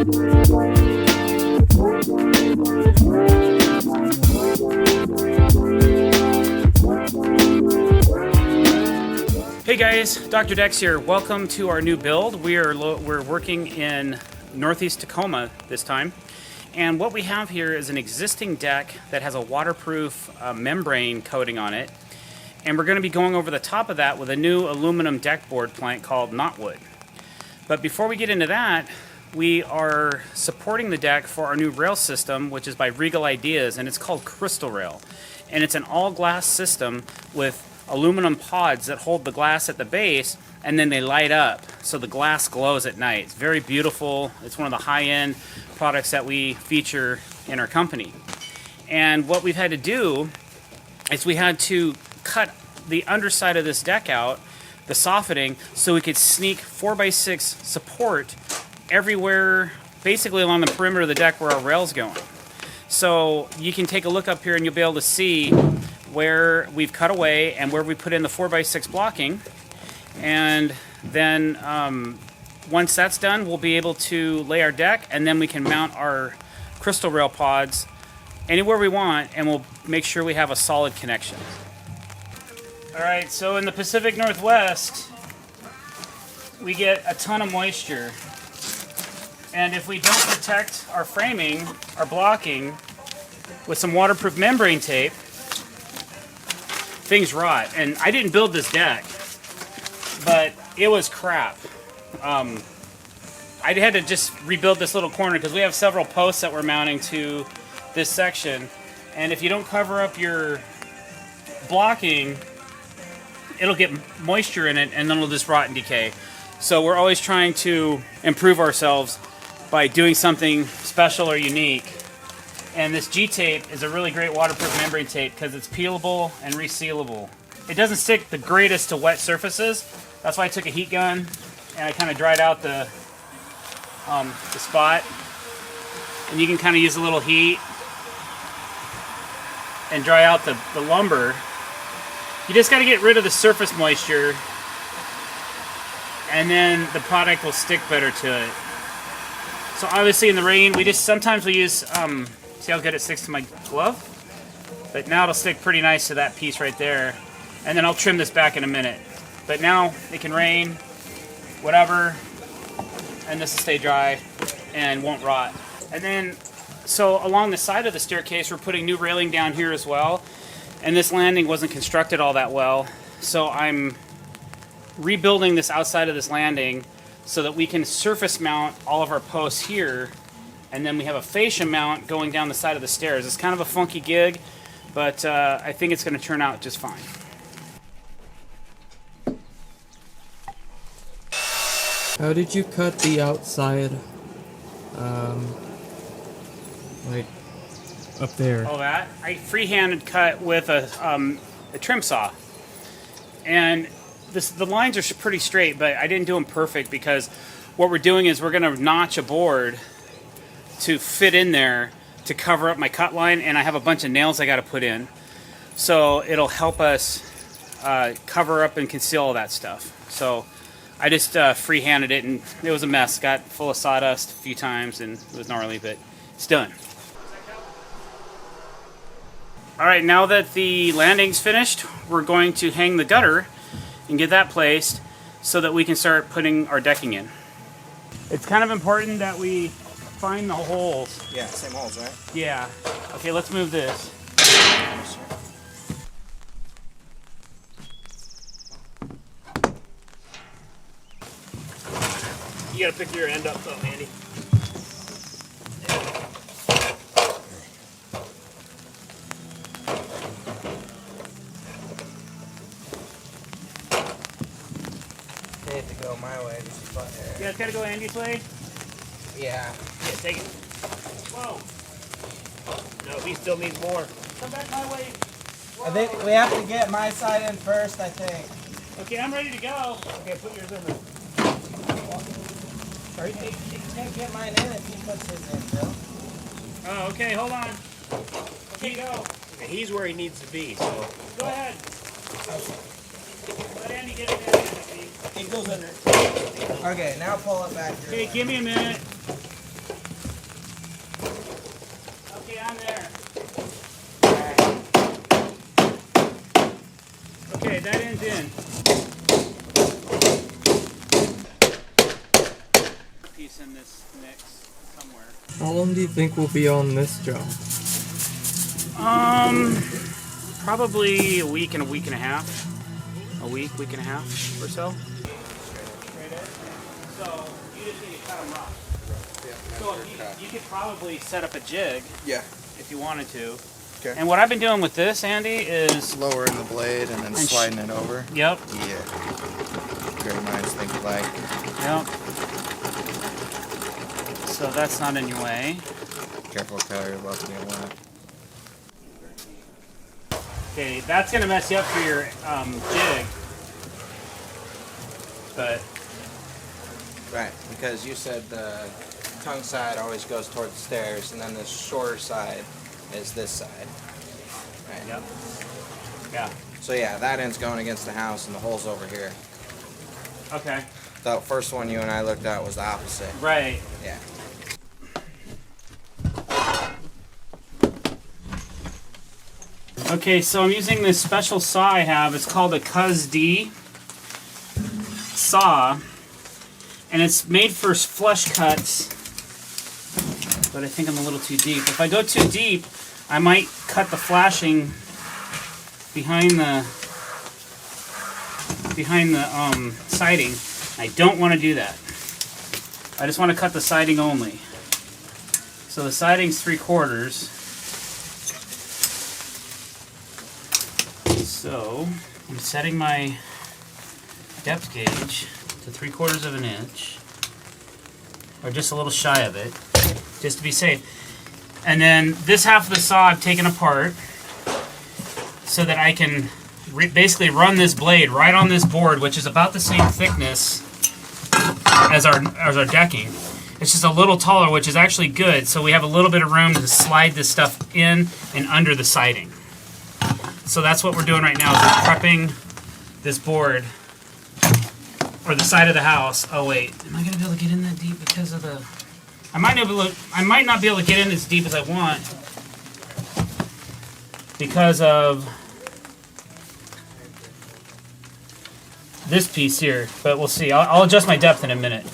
Hey guys, Dr. Decks here. Welcome to our new build. We're working in northeast Tacoma this time. And what we have here is an existing deck that has a waterproof membrane coating on it. And we're going to be going over the top of that with a new aluminum deck board plank called knotwood. But before we get into that, we are supporting the deck for our new rail system, which is by Regal Ideas, and it's called Crystal Rail. And it's an all-glass system with aluminum pods that hold the glass at the base, and then they light up so the glass glows at night. It's very beautiful. It's one of the high-end products that we feature in our company. And what we've had to do is we had to cut the underside of this deck out, the soffitting, so we could sneak 4x6 support everywhere, basically along the perimeter of the deck where our rail's going. So you can take a look up here and you'll be able to see where we've cut away and where we put in the 4x6 blocking. And then once that's done, we'll be able to lay our deck, and then we can mount our crystal rail pods anywhere we want, and we'll make sure we have a solid connection. All right, so in the Pacific Northwest, we get a ton of moisture. And if we don't protect our framing, our blocking, with some waterproof membrane tape, things rot. And I didn't build this deck, but it was crap. I had to just rebuild this little corner because we have several posts that we're mounting to this section. And if you don't cover up your blocking, it'll get moisture in it and then it'll just rot and decay. So we're always trying to improve ourselves by doing something special or unique. And this G-tape is a really great waterproof membrane tape because it's peelable and resealable. It doesn't stick the greatest to wet surfaces. That's why I took a heat gun and I kind of dried out the spot. And you can kind of use a little heat and dry out the lumber. You just got to get rid of the surface moisture, and then the product will stick better to it. So obviously in the rain, sometimes we use, see how good it sticks to my glove? But now it'll stick pretty nice to that piece right there. And then I'll trim this back in a minute. But now it can rain, whatever, and this will stay dry and won't rot. And then, so along the side of the staircase, we're putting new railing down here as well. And this landing wasn't constructed all that well. So I'm rebuilding this outside of this landing so that we can surface mount all of our posts here. And then we have a fascia mount going down the side of the stairs. It's kind of a funky gig, but I think it's going to turn out just fine. How did you cut the outside, like up there? All that? I freehand cut with a trim saw. And the lines are pretty straight, but I didn't do them perfect because what we're doing is we're going to notch a board to fit in there to cover up my cut line, and I have a bunch of nails I got to put in. So it'll help us cover up and conceal all that stuff. So I just free-handed it, and it was a mess. Got full of sawdust a few times, and it was gnarly, but it's done. All right, now that the landing's finished, we're going to hang the gutter and get that placed so that we can start putting our decking in. It's kind of important that we find the holes. Yeah, same holes, right? Yeah. Okay, let's move this. You gotta pick your end up though, Andy. They have to go my way. This is fun there. Yeah, it's gotta go Andy's way. Yeah. Yeah, take it. Whoa. No, he still needs more. Come back my way. Whoa. I think we have to get my side in first, I think. Okay, I'm ready to go. Okay, put yours in there. Or he can't get mine in if he puts his in, Phil. Oh, okay, hold on. Okay, go. Okay, he's where he needs to be, so. Go ahead. Okay. Let Andy get it in. It goes under. Okay, now pull it back. Okay, give me a minute. that end's in. Piece in this mix somewhere. How long do you think we'll be on this job? Probably a week and a half. Week and a half or so. So you just need to cut them rough. So you could probably set up a jig. Yeah. If you wanted to. Okay. And what I've been doing with this, Andy, is Lowering the blade and then sliding it over. Yep. Yeah. Very nice, think alike. Yep. So that's not in your way. Careful, Tyler, you're about to get wet. Okay, that's gonna mess you up for your jig. But Right, because you said the tongue side always goes toward the stairs, and then the shorter side is this side. Right. yep. Yeah. So yeah, that end's going against the house, and the hole's over here. Okay. The first one you and I looked at was the opposite. Right. Yeah. Okay, so I'm using this special saw I have. It's called a Cuz D saw, and it's made for flush cuts. But I think I'm a little too deep. If I go too deep, I might cut the flashing behind the siding. I don't want to do that. I just want to cut the siding only. So the siding's 3/4. So I'm setting my depth gauge to 3/4 of an inch, or just a little shy of it, just to be safe. And then this half of the saw I've taken apart so that I can basically run this blade right on this board, which is about the same thickness as our decking. It's just a little taller, which is actually good, so we have a little bit of room to slide this stuff in and under the siding. So that's what we're doing right now, is we're prepping this board, or the side of the house. Oh wait, am I gonna be able to get in that deep because of the... I might not be able to get in as deep as I want because of this piece here, but we'll see. I'll adjust my depth in a minute.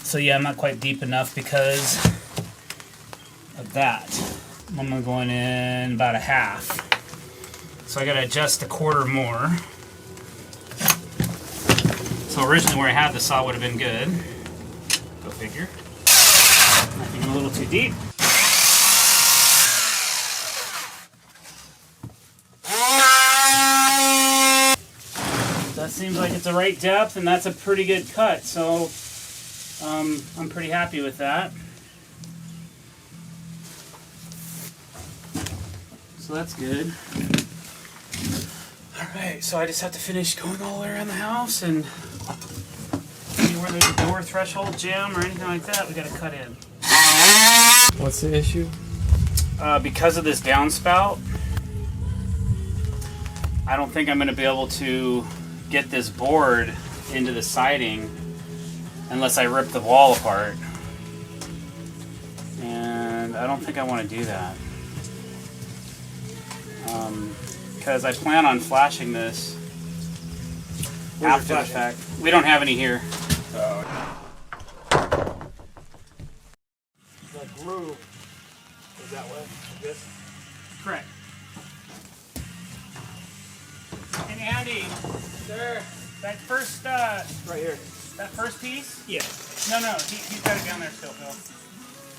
So yeah, I'm not quite deep enough because of that. I'm going in about a half. So I gotta adjust a 1/4 more. So originally where I had the saw would have been good. Go figure. I think I'm a little too deep. That seems like it's the right depth, and that's a pretty good cut. So I'm pretty happy with that. So that's good. Alright, so I just have to finish going all the way around the house, and anywhere there's a door threshold jam or anything like that, we gotta cut in. What's the issue? Because of this downspout, I don't think I'm gonna be able to get this board into the siding unless I rip the wall apart. And I don't think I want to do that. Because I plan on flashing this after the fact. We don't have any here. The groove is that way, like this? Correct. And Andy, There. that first Right here. that first piece? Yeah. No, he's got it down there still, Phil.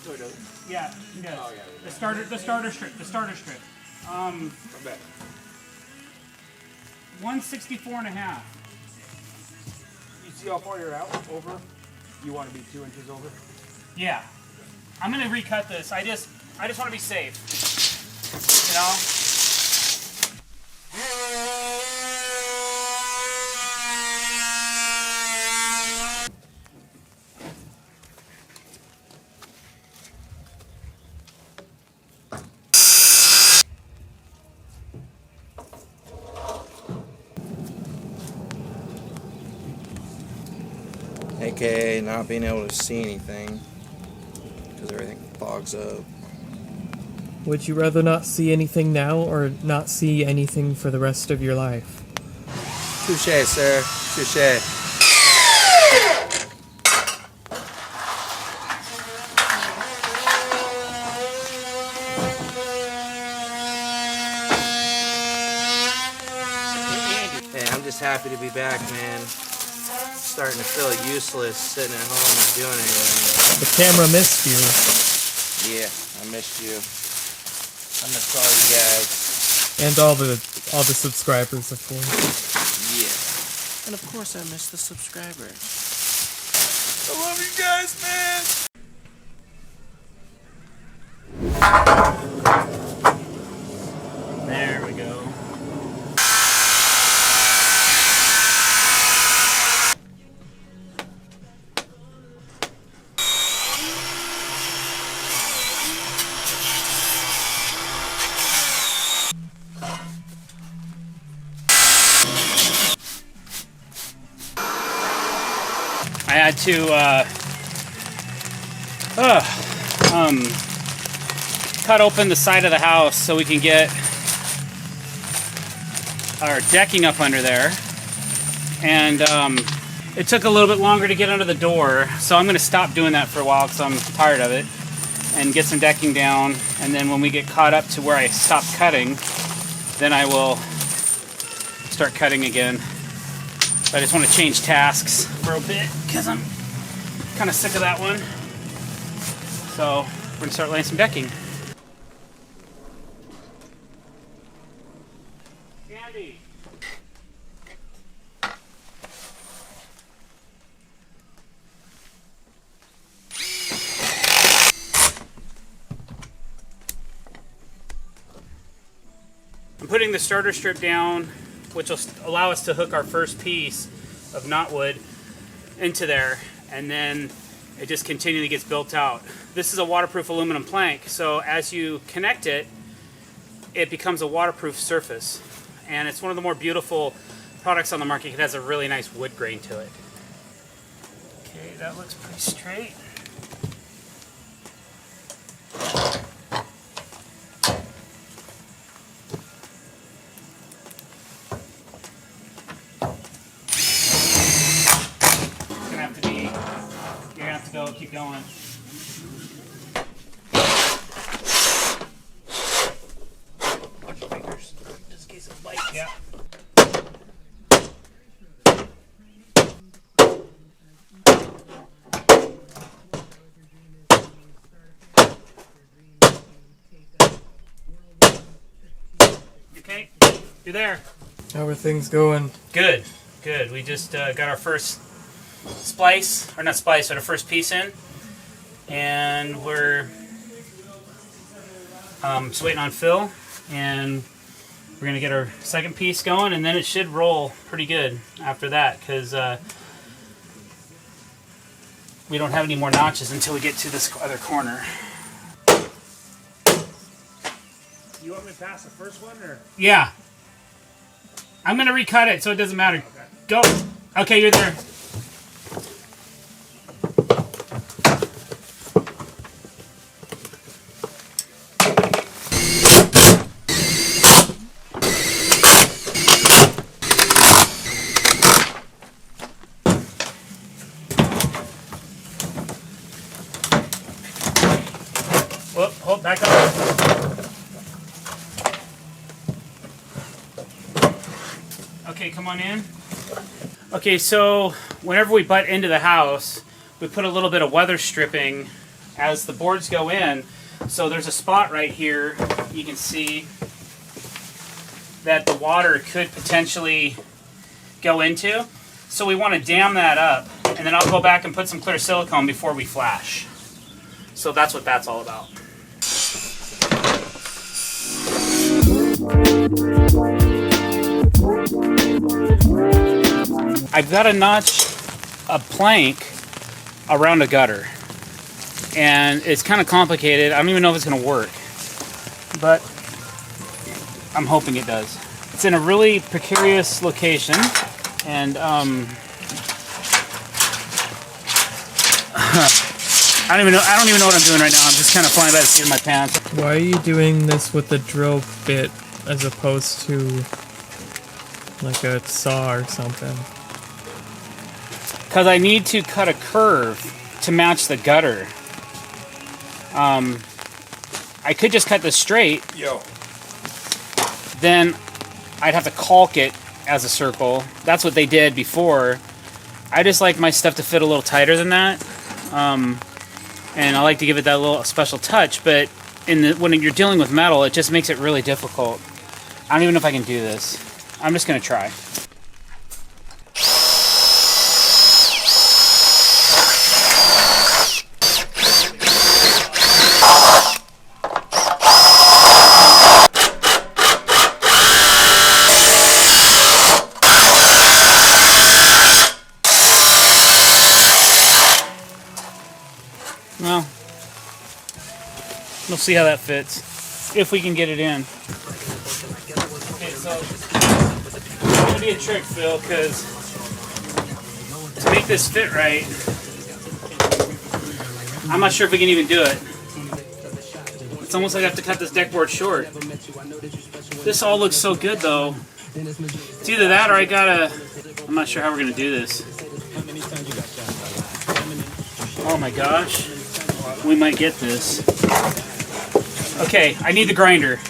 So it does. Yeah, he does. Oh, yeah. The starter strip. Come back. 164.5. You see how far you're out? Over? You want to be 2 inches over? Yeah. I'm gonna recut this. I just want to be safe. You know? AKA not being able to see anything because everything fogs up. Would you rather not see anything now or not see anything for the rest of your life? Touche, sir. Touche. Hey, I'm just happy to be back, man. Starting to feel useless sitting at home and doing anything. The camera missed you. Yeah, I missed you. I missed all you guys. And all the subscribers, of course. Yeah. And of course I missed the subscribers. I love you guys, man! There we go. I had to cut open the side of the house so we can get our decking up under there, and it took a little bit longer to get under the door, so I'm going to stop doing that for a while because I'm tired of it, and get some decking down, and then when we get caught up to where I stopped cutting, then I will start cutting again. I just want to change tasks for a bit because I'm kind of sick of that one. So we're going to start laying some decking. Andy. I'm putting the starter strip down, which will allow us to hook our first piece of knotwood into there, and then it just continually gets built out. This is a waterproof aluminum plank, so as you connect it, it becomes a waterproof surface, and it's one of the more beautiful products on the market. It has a really nice wood grain to it. Okay, that looks pretty straight. Keep going. Watch your fingers, just in case it bites. Yeah. Okay, you're there. How are things going? Good, good. We just got our first splice, or not splice, but our first piece in, and we're just waiting on Phil, and we're gonna get our second piece going, and then it should roll pretty good after that, because we don't have any more notches until we get to this other corner. You want me to pass the first one, or? Yeah. I'm gonna recut it so it doesn't matter. Okay. Go. Okay, you're there. Whoop, hold back up. Okay, come on in. Okay, so whenever we butt into the house, we put a little bit of weather stripping as the boards go in. So there's a spot right here you can see that the water could potentially go into. So we want to dam that up, and then I'll go back and put some clear silicone before we flash. So that's what that's all about. I've got to notch a plank around a gutter, and it's kind of complicated. I don't even know if it's going to work, but I'm hoping it does. It's in a really precarious location, and I don't even know what I'm doing right now. I'm just kind of flying by the seat of my pants. Why are you doing this with the drill bit as opposed to like a saw or something? Because I need to cut a curve to match the gutter. I could just cut this straight. Yo. Then I'd have to caulk it as a circle. That's what they did before. I just like my stuff to fit a little tighter than that. And I like to give it that little special touch, but when you're dealing with metal, it just makes it really difficult. I don't even know if I can do this. I'm just gonna try. Well, we'll see how that fits, if we can get it in. Okay, so it's gonna be a trick, Phil, because to make this fit right, I'm not sure if we can even do it. It's almost like I have to cut this deck board short. This all looks so good, though. It's either that or I'm not sure how we're gonna do this. Oh my gosh. We might get this. Okay, I need the grinder.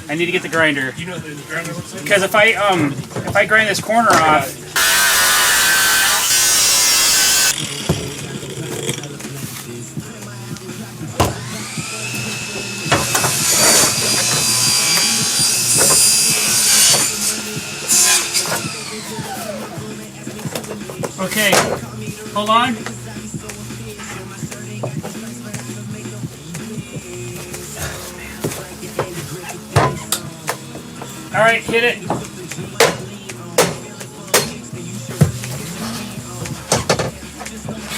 I need to get the grinder. You know what the grinder looks like? Because if I grind this corner off, okay, hold on. All right, hit it.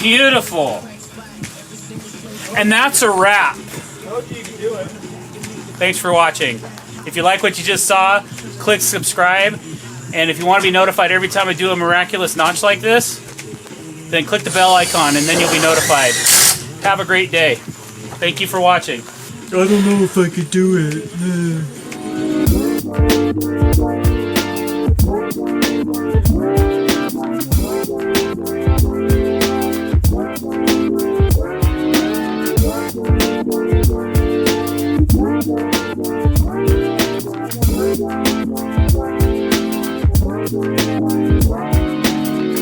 Beautiful. And that's a wrap. Told you could do it. Thanks for watching. If you like what you just saw, click subscribe. And if you want to be notified every time I do a miraculous notch like this, then click the bell icon and then you'll be notified. Have a great day. Thank you for watching. I don't know if I could do it.